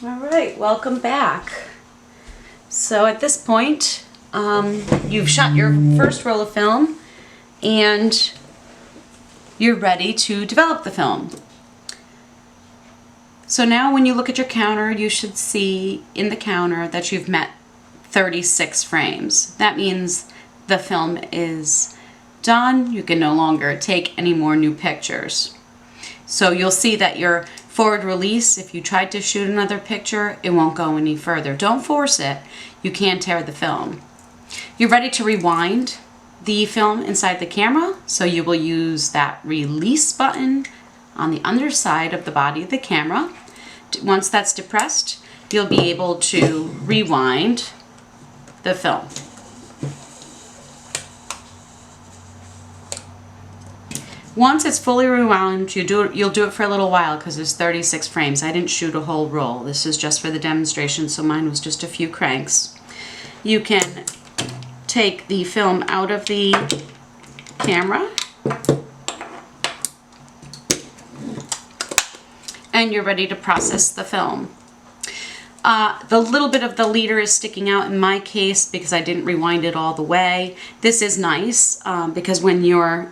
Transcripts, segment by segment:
All right, welcome back. So at this point, you've shot your first roll of film and you're ready to develop the film. So now when you look at your counter, you should see in the counter that you've met 36 frames. That means the film is done. You can no longer take any more new pictures. So you'll see that your forward release, if you tried to shoot another picture, it won't go any further. Don't force it. You can tear the film. You're ready to rewind the film inside the camera, so you will use that release button on the underside of the body of the camera. Once that's depressed, you'll be able to rewind the film. Once it's fully rewound, you'll do it for a little while because there's 36 frames. I didn't shoot a whole roll. This is just for the demonstration, so mine was just a few cranks. You can take the film out of the camera and you're ready to process the film. The little bit of the leader is sticking out in my case because I didn't rewind it all the way. This is nice because when you're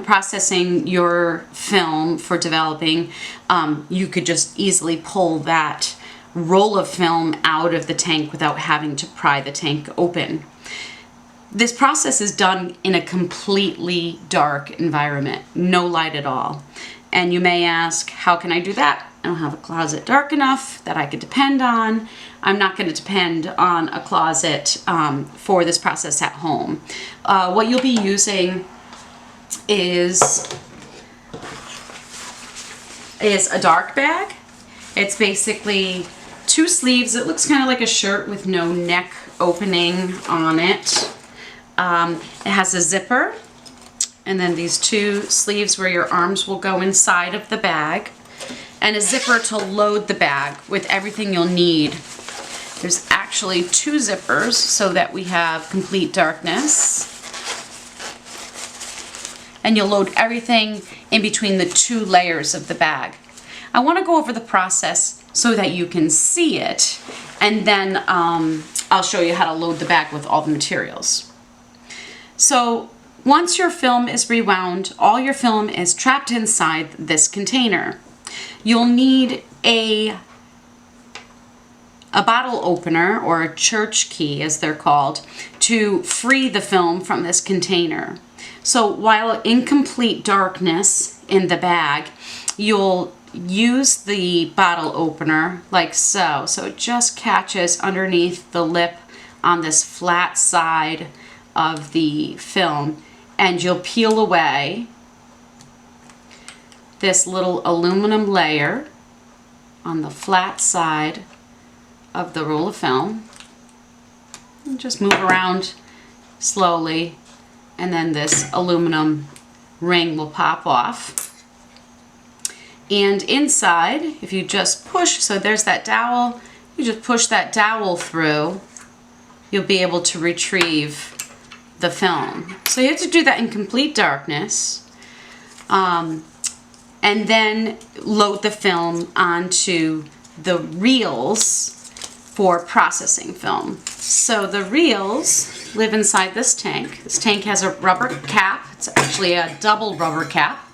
processing your film for developing, you could just easily pull that roll of film out of the tank without having to pry the tank open. This process is done in a completely dark environment, no light at all. And you may ask, how can I do that? I don't have a closet dark enough that I could depend on. I'm not going to depend on a closet for this process at home. What you'll be using is a dark bag. It's basically two sleeves. It looks kind of like a shirt with no neck opening on it. It has a zipper, and then these two sleeves where your arms will go inside of the bag, and a zipper to load the bag with everything you'll need. There's actually two zippers so that we have complete darkness. And you'll load everything in between the two layers of the bag. I want to go over the process so that you can see it, and then I'll show you how to load the bag with all the materials. So once your film is rewound, all your film is trapped inside this container. You'll need a bottle opener, or a church key as they're called, to free the film from this container. So while in complete darkness in the bag, you'll use the bottle opener like so. So it just catches underneath the lip on this flat side of the film, and you'll peel away this little aluminum layer on the flat side of the roll of film. And just move around slowly, and then this aluminum ring will pop off. And inside, if you just push, so there's that dowel, you just push that dowel through, you'll be able to retrieve the film. So you have to do that in complete darkness, and then load the film onto the reels for processing film. So the reels live inside this tank. This tank has a rubber cap. It's actually a double rubber cap.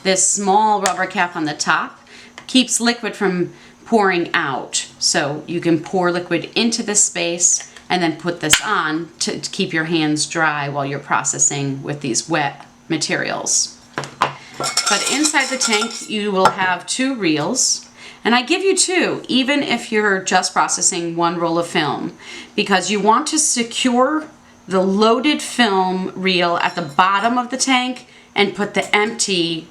This small rubber cap on the top keeps liquid from pouring out. So you can pour liquid into this space and then put this on to keep your hands dry while you're processing with these wet materials. But inside the tank, you will have two reels. And I give you two, even if you're just processing one roll of film, because you want to secure the loaded film reel at the bottom of the tank and put the empty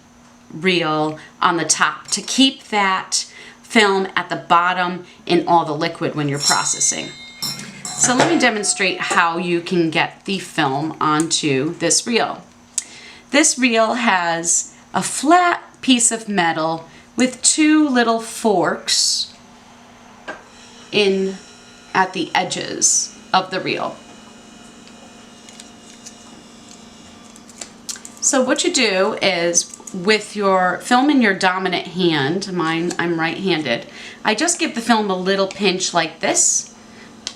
reel on the top to keep that film at the bottom in all the liquid when you're processing. So let me demonstrate how you can get the film onto this reel. This reel has a flat piece of metal with two little forks in at the edges of the reel. So what you do is with your film in your dominant hand, I'm right-handed, I just give the film a little pinch like this.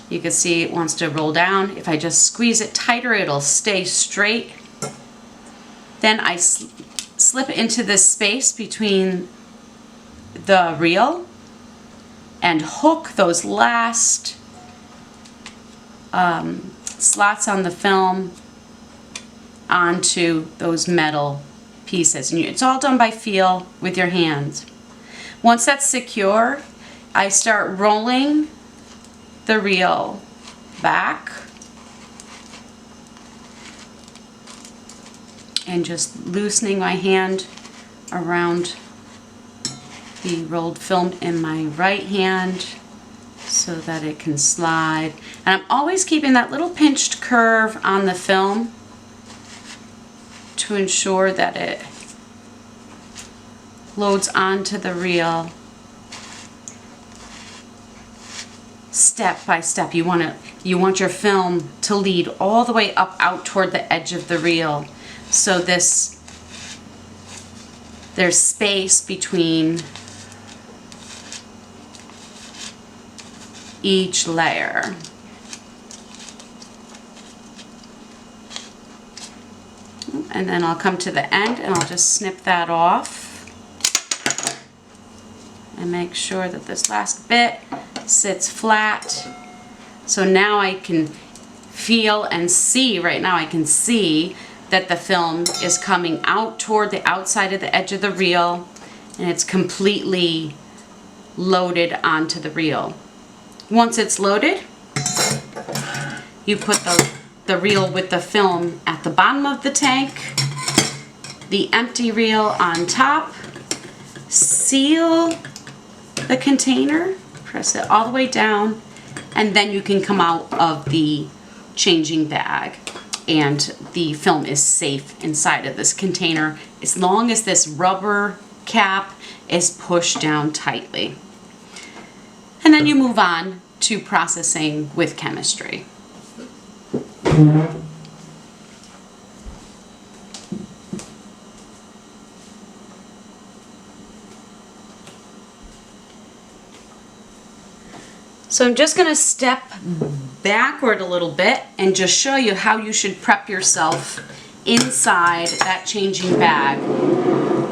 You can see it wants to roll down. If I just squeeze it tighter, it'll stay straight. Then I slip into this space between the reel and hook those last slots on the film onto those metal pieces. And it's all done by feel with your hands. Once that's secure, I start rolling the reel back and just loosening my hand around the rolled film in my right hand so that it can slide. And I'm always keeping that little pinched curve on the film to ensure that it loads onto the reel step by step. You want your film to lead all the way up out toward the edge of the reel. So there's space between each layer. And then I'll come to the end and I'll just snip that off and make sure that this last bit sits flat. So now I can feel and see, right now I can see that the film is coming out toward the outside of the edge of the reel and it's completely loaded onto the reel. Once it's loaded, you put the reel with the film at the bottom of the tank, the empty reel on top, seal the container, press it all the way down, and then you can come out of the changing bag and the film is safe inside of this container as long as this rubber cap is pushed down tightly. And then you move on to processing with chemistry. So I'm just going to step backward a little bit and just show you how you should prep yourself inside that changing bag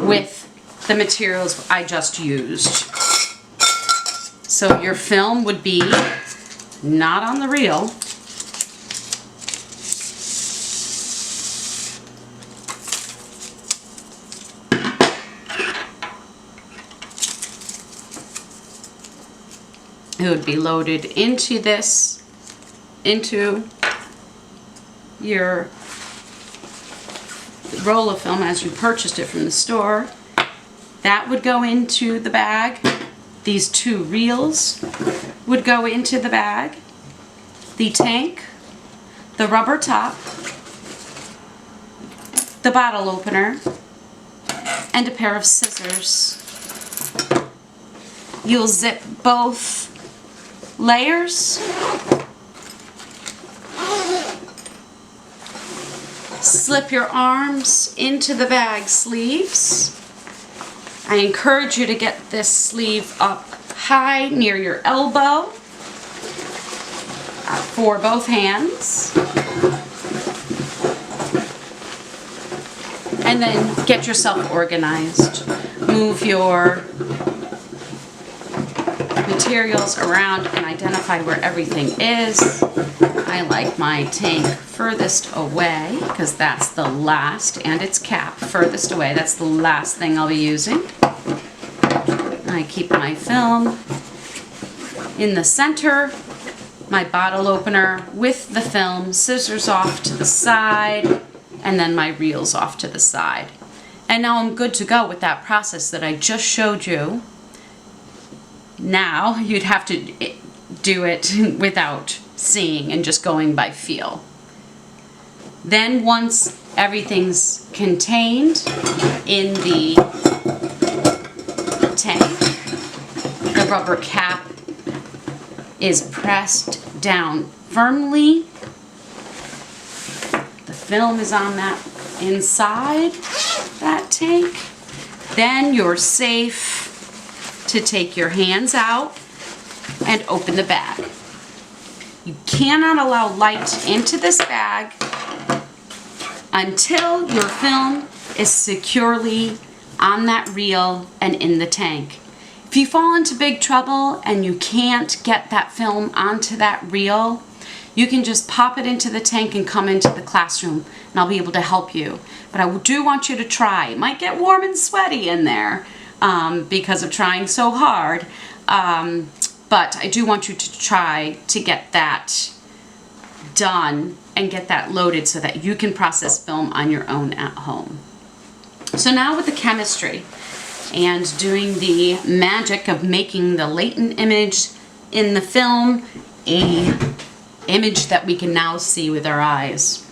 with the materials I just used. So your film would be not on the reel. It would be loaded into your roll of film as you purchased it from the store. That would go into the bag. These two reels would go into the bag. The tank, the rubber top, the bottle opener, and a pair of scissors. You'll zip both layers, slip your arms into the bag sleeves. I encourage you to get this sleeve up high near your elbow for both hands. And then get yourself organized. Move your materials around and identify where everything is. I like my tank furthest away because that's the last, and its cap furthest away. That's the last thing I'll be using. I keep my film in the center, my bottle opener with the film, scissors off to the side, and then my reels off to the side. And now I'm good to go with that process that I just showed you. Now you'd have to do it without seeing and just going by feel. Then once everything's contained in the tank, the rubber cap is pressed down firmly. The film is on that inside that tank. Then you're safe to take your hands out and open the bag. You cannot allow light into this bag until your film is securely on that reel and in the tank. If you fall into big trouble and you can't get that film onto that reel, you can just pop it into the tank and come into the classroom and I'll be able to help you. But I do want you to try. It might get warm and sweaty in there because of trying so hard. But I do want you to try to get that done and get that loaded so that you can process film on your own at home. So now with the chemistry and doing the magic of making the latent image in the film a image that we can now see with our eyes.